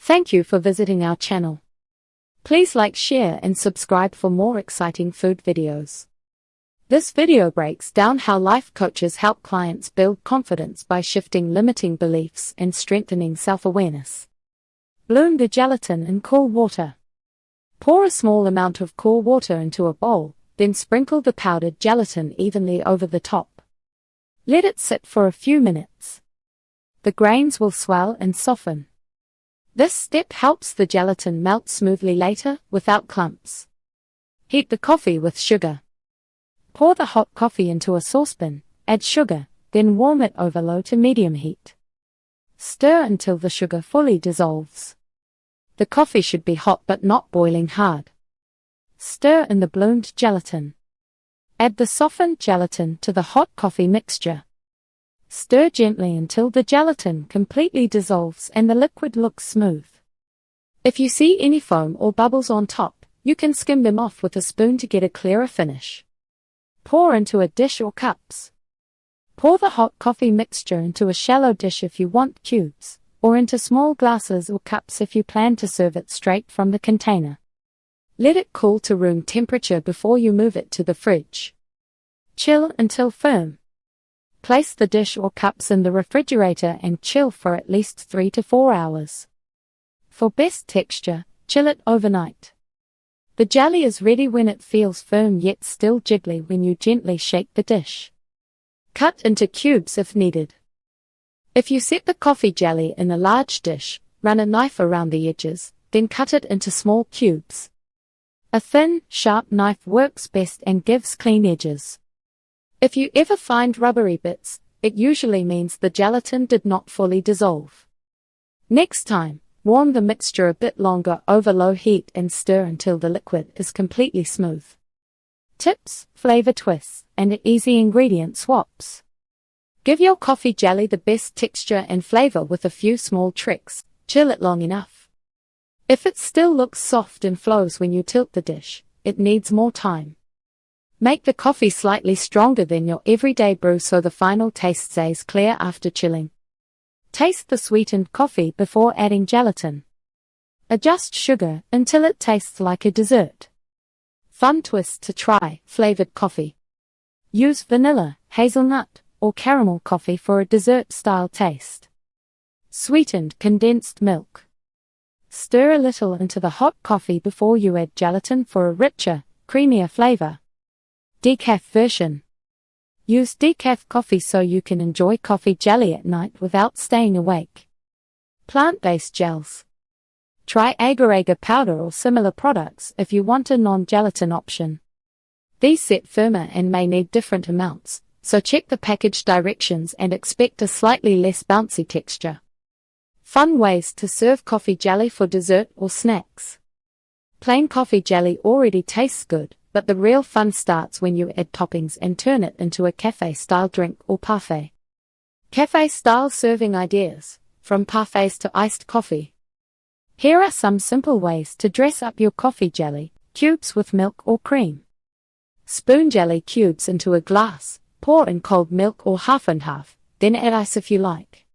Thank you for visiting our channel. Please like, share and subscribe for more exciting food videos. This video breaks down how life coaches help clients build confidence by shifting limiting beliefs and strengthening self-awareness. Bloom the gelatin in cool water. Pour a small amount of cool water into a bowl, then sprinkle the powdered gelatin evenly over the top. Let it sit for a few minutes. The grains will swell and soften. This step helps the gelatin melt smoothly later, without clumps. Heat the coffee with sugar. Pour the hot coffee into a saucepan, add sugar, then warm it over low to medium heat. Stir until the sugar fully dissolves. The coffee should be hot but not boiling hard. Stir in the bloomed gelatin. Add the softened gelatin to the hot coffee mixture. Stir gently until the gelatin completely dissolves and the liquid looks smooth. If you see any foam or bubbles on top, you can skim them off with a spoon to get a clearer finish. Pour into a dish or cups. Pour the hot coffee mixture into a shallow dish if you want cubes, or into small glasses or cups if you plan to serve it straight from the container. Let it cool to room temperature before you move it to the fridge. Chill until firm. Place the dish or cups in the refrigerator and chill for at least 3 to 4 hours. For best texture, chill it overnight. The jelly is ready when it feels firm yet still jiggly when you gently shake the dish. Cut into cubes if needed. If you set the coffee jelly in a large dish, run a knife around the edges, then cut it into small cubes. A thin, sharp knife works best and gives clean edges. If you ever find rubbery bits, it usually means the gelatin did not fully dissolve. Next time, warm the mixture a bit longer over low heat and stir until the liquid is completely smooth. Tips, flavor twists, and easy ingredient swaps. Give your coffee jelly the best texture and flavor with a few small tricks. Chill it long enough. If it still looks soft and flows when you tilt the dish, it needs more time. Make the coffee slightly stronger than your everyday brew so the final taste stays clear after chilling. Taste the sweetened coffee before adding gelatin. Adjust sugar until it tastes like a dessert. Fun twist to try, flavored coffee. Use vanilla, hazelnut, or caramel coffee for a dessert-style taste. Sweetened condensed milk. Stir a little into the hot coffee before you add gelatin for a richer, creamier flavor. Decaf version. Use decaf coffee so you can enjoy coffee jelly at night without staying awake. Plant-based gels. Try agar-agar powder or similar products if you want a non-gelatin option. These set firmer and may need different amounts, so check the package directions and expect a slightly less bouncy texture. Fun ways to serve coffee jelly for dessert or snacks. Plain coffee jelly already tastes good, but the real fun starts when you add toppings and turn it into a cafe-style drink or parfait. Cafe-style serving ideas, from parfaits to iced coffee. Here are some simple ways to dress up your coffee jelly, cubes with milk or cream. Spoon jelly cubes into a glass, pour in cold milk or half and half, then add ice if you like.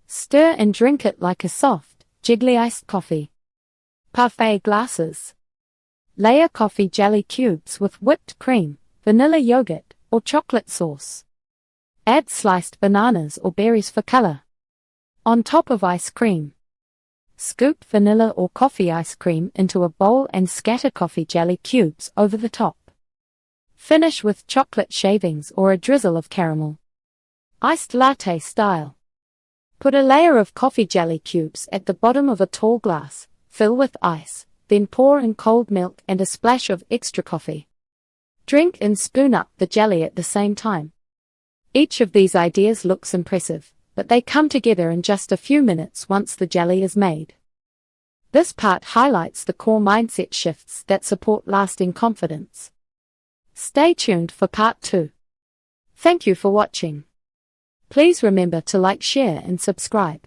Stir and drink it like a soft, jiggly iced coffee. Parfait glasses. Layer coffee jelly cubes with whipped cream, vanilla yogurt, or chocolate sauce. Add sliced bananas or berries for color. On top of ice cream. Scoop vanilla or coffee ice cream into a bowl and scatter coffee jelly cubes over the top. Finish with chocolate shavings or a drizzle of caramel. Iced latte style. Put a layer of coffee jelly cubes at the bottom of a tall glass, fill with ice, then pour in cold milk and a splash of extra coffee. Drink and spoon up the jelly at the same time. Each of these ideas looks impressive, but they come together in just a few minutes once the jelly is made. This part highlights the core mindset shifts that support lasting confidence. Stay tuned for part 2. Thank you for watching. Please remember to like, share and subscribe.